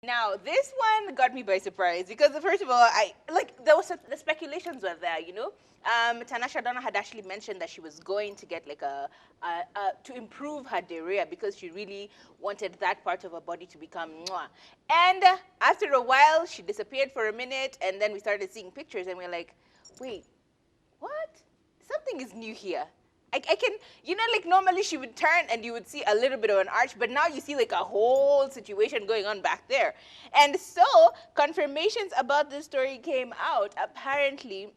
Now, this one got me by surprise because, first of all, the speculations were there, you know. Tanasha Donna had actually mentioned that she was going to get like to improve her diarrhea because she really wanted that part of her body to become mwah. And after a while, she disappeared for a minute, and then we started seeing pictures, and we're like, wait, what? Something is new here. I can, you know, like normally she would turn and you would see a little bit of an arch, but now you see like a whole situation going on back there. And so confirmations about this story came out. Apparently,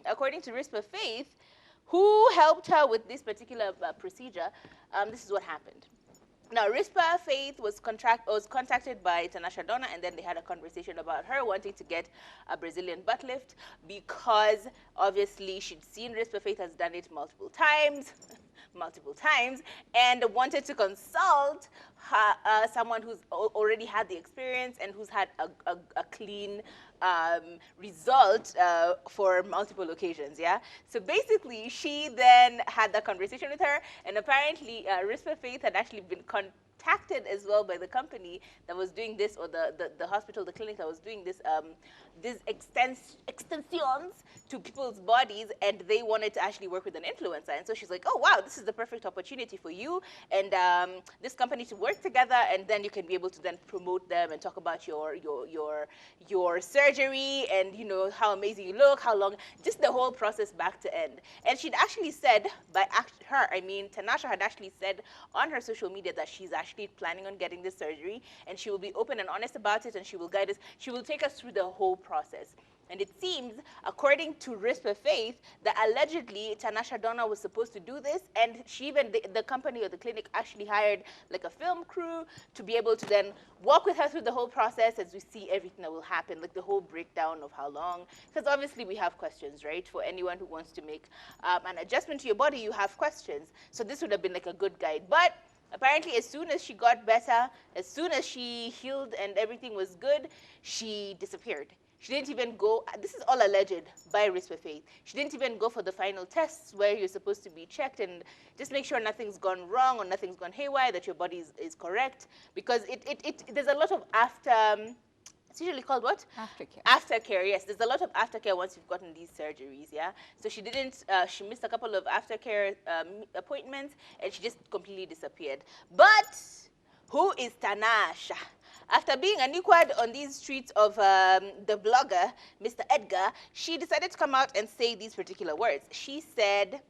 according to Risper Faith, who helped her with this particular procedure, this is what happened. Now, Rispa Faith was contacted by Tanasha Donna, and then they had a conversation about her wanting to get a Brazilian butt lift because obviously she'd seen Rispa Faith has done it multiple times, multiple times, and wanted to consult someone who's already had the experience and who's had a clean result for multiple occasions, yeah? So basically, she then had that conversation with her, and apparently, Rispa Faith had actually been contacted as well by the company that was doing this, or the hospital, the clinic that was doing this, these extensions to people's bodies, and they wanted to actually work with an influencer. And so she's like, oh, wow, this is the perfect opportunity for you and this company to work together, and then you can be able to then promote them and talk about your surgery and, you know, how amazing you look, how long, just the whole process back to end. And she'd actually said, Tanasha had actually said on her social media that she's actually planning on getting this surgery, and she will be open and honest about it, and she will guide us, she will take us through the whole process. And it seems, according to Risper Faith, that allegedly Tanasha Donna was supposed to do this, and she even, the company or the clinic actually hired like a film crew to be able to then walk with her through the whole process as we see everything that will happen, like the whole breakdown of how long. Because obviously we have questions, right? For anyone who wants to make an adjustment to your body, you have questions. So this would have been like a good guide. But apparently, as soon as she got better, as soon as she healed and everything was good, she disappeared. She didn't even go, this is all alleged by Risper Faith. She didn't even go for the final tests where you're supposed to be checked and just make sure nothing's gone wrong or nothing's gone haywire, that your body is correct. Because there's a lot of it's usually called what? Aftercare. Aftercare, yes. There's a lot of aftercare once you've gotten these surgeries, yeah? So she didn't, she missed a couple of aftercare appointments, and she just completely disappeared. But who is Tanasha? After being aniquad on these streets of the blogger, Mr. Edgar, she decided to come out and say these particular words. She said,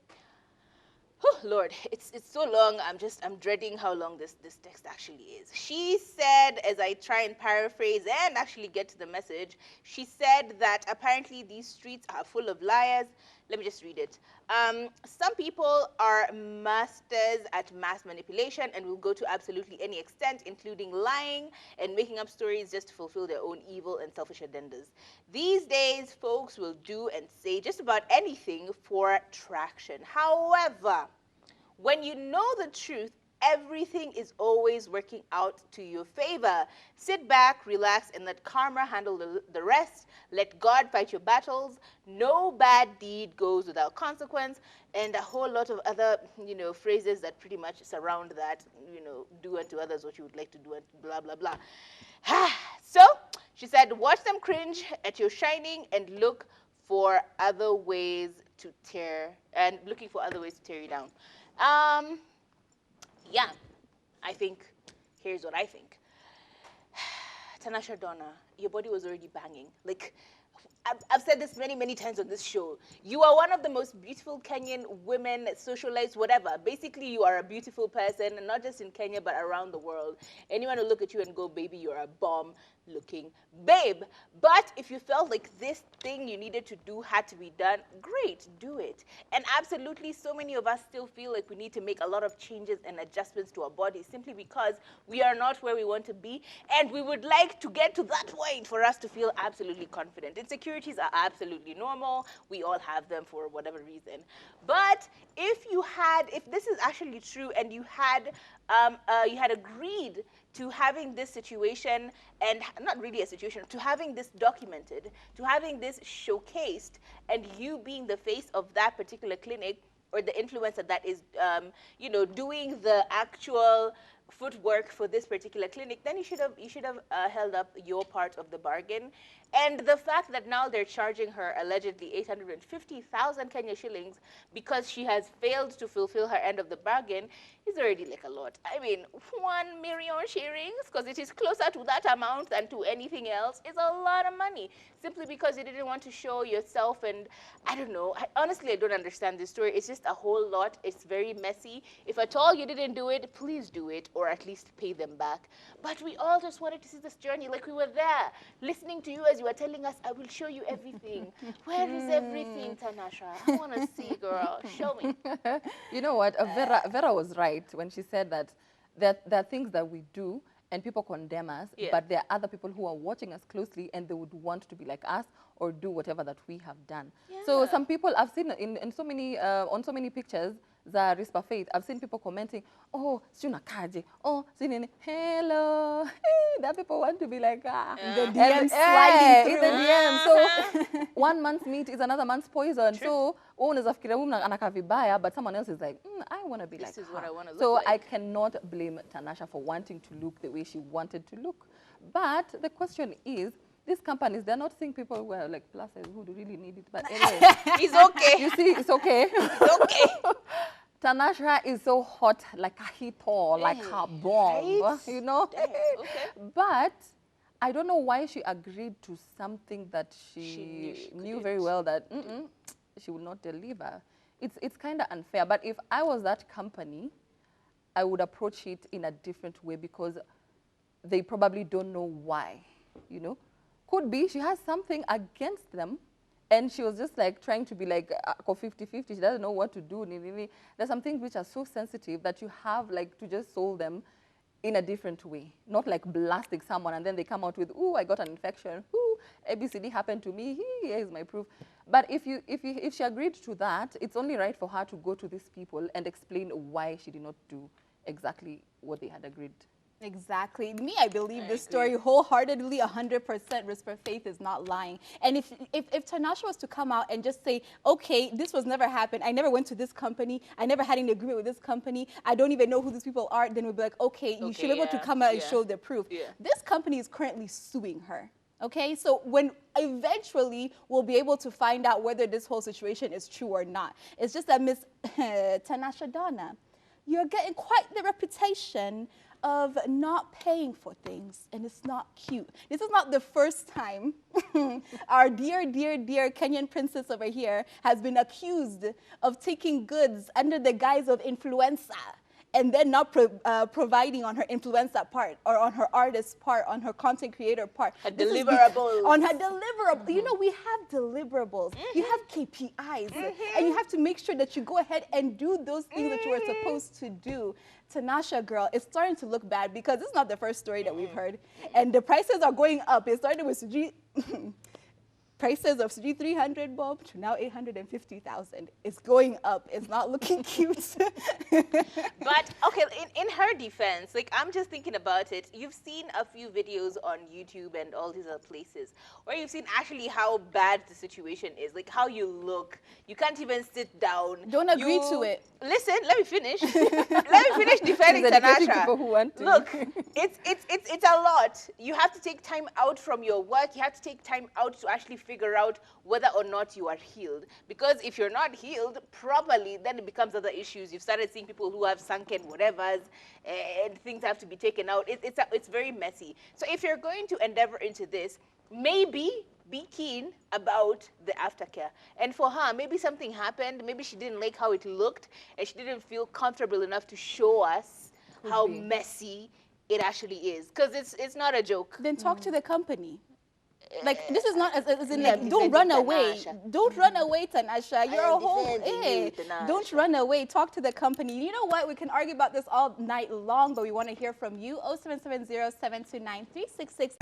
oh, Lord, it's so long, I'm dreading how long this text actually is. She said, as I try and paraphrase and actually get to the message, she said that apparently these streets are full of liars. Let me just read it. Some people are masters at mass manipulation and will go to absolutely any extent, including lying and making up stories just to fulfill their own evil and selfish agendas. These days, folks will do and say just about anything for traction. However, when you know the truth, everything is always working out to your favor. Sit back, relax, and let karma handle the rest. Let God fight your battles. No bad deed goes without consequence, and a whole lot of other, you know, phrases that pretty much surround that, you know, do unto others what you would like to do, and blah, blah, blah. So she said, watch them cringe at your shining and look for other ways to tear, and looking for other ways to tear you down. Yeah, I think, here's what I think. Tanasha Donna, your body was already banging. Like, I've said this many, many times on this show. You are one of the most beautiful Kenyan women, socialites, whatever. Basically, you are a beautiful person, and not just in Kenya, but around the world. Anyone will look at you and go, baby, you're a bomb-looking babe. But if you felt like this thing you needed to do had to be done, great, do it. And absolutely, so many of us still feel like we need to make a lot of changes and adjustments to our bodies simply because we are not where we want to be, and we would like to get to that point for us to feel absolutely confident. Insecurities are absolutely normal. We all have them for whatever reason. But if this is actually true, and you had agreed to having this situation, and not really a situation, to having this documented, to having this showcased, and you being the face of that particular clinic or the influencer that is, you know, doing the actual footwork for this particular clinic, then you should have held up your part of the bargain. And the fact that now they're charging her allegedly 850,000 Kenya shillings because she has failed to fulfill her end of the bargain is already like a lot. I mean, 1 million shillings, because it is closer to that amount than to anything else, is a lot of money. Simply because you didn't want to show yourself, and I don't know. Honestly, I don't understand this story. It's just a whole lot. It's very messy. If at all you didn't do it, please do it, or at least pay them back. But we all just wanted to see this journey, like we were there, listening to you as you were telling us, I will show you everything. Where is everything, Tanasha? I want to see, girl. Show me. You know what? Vera was right when she said that there are things that we do and people condemn us, but there are other people who are watching us closely and they would want to be like us or do whatever that we have done. Yeah. So some people I've seen in so many on so many pictures, the Risper Faith, I've seen people commenting, oh, sina kaje, oh, sina hello. Hey, that people want to be like, ah. The DM sliding through. The DM. So 1 month's meat is another month's poison. True. So unaweza fikiria huyu anakaa vibaya, but someone else is like, I want to be like her. This is what I want to look like. So I cannot blame Tanasha for wanting to look the way she wanted to look. But the question is, these companies, they're not seeing people who are like plus size who do really need it. But anyway. It's okay. You see, it's okay. It's okay. Tanasha is so hot, like a hito, like a bomb, right? You know? Okay. But I don't know why she agreed to something that she knew very well that she would not deliver. It's kind of unfair. But if I was that company, I would approach it in a different way because they probably don't know why, you know? Could be she has something against them and she was just like trying to be like 50-50. She doesn't know what to do. There's some things which are so sensitive that you have like to just solve them in a different way, not like blasting someone and then they come out with, ooh, I got an infection, ooh, ABCD happened to me, here's my proof. But if she agreed to that, it's only right for her to go to these people and explain why she did not do exactly what they had agreed. Exactly. Me, I believe this story wholeheartedly, 100%. Risper Faith is not lying. And if Tanasha was to come out and just say, okay, this was never happened. I never went to this company. I never had an agreement with this company. I don't even know who these people are. Then we'd be like, okay, you should be able to come out and show the proof. Yeah. This company is currently suing her. Okay, so when eventually we'll be able to find out whether this whole situation is true or not. It's just that Miss Tanasha Donna, you're getting quite the reputation of not paying for things, and it's not cute. This is not the first time our dear, dear, dear Kenyan princess over here has been accused of taking goods under the guise of influencer and then not providing on her influencer part or on her artist part, on her content creator part. Her deliverables. On her deliverables. You know, we have deliverables. You have KPIs. And you have to make sure that you go ahead and do those things that you were supposed to do. Tanasha, girl, it's starting to look bad because this is not the first story that we've heard. And the prices are going up. It started with prices of 300 bob to now 850,000. It's going up. It's not looking cute. But okay, in her defense, like I'm just thinking about it. You've seen a few videos on YouTube and all these other places where you've seen actually how bad the situation is, like how you look. You can't even sit down. Don't agree to it. Listen, let me finish. Let me finish defending Tanasha. Who want to. Look, it's a lot. You have to take time out from your work. You have to take time out to actually figure out whether or not you are healed. Because if you're not healed properly, then it becomes other issues. You've started seeing people who have sunken whatevers, and things have to be taken out. It's very messy. So if you're going to endeavor into this, maybe be keen about the aftercare. And for her, maybe something happened. Maybe she didn't like how it looked, and she didn't feel comfortable enough to show us how messy it actually is. Because it's not a joke. Then talk to the company. Like, this is not as in like, don't run away. Don't run away, Tanasha. You're a whole, don't run away. Talk to the company. You know what? We can argue about this all night long, but we want to hear from you. 0770-729-366.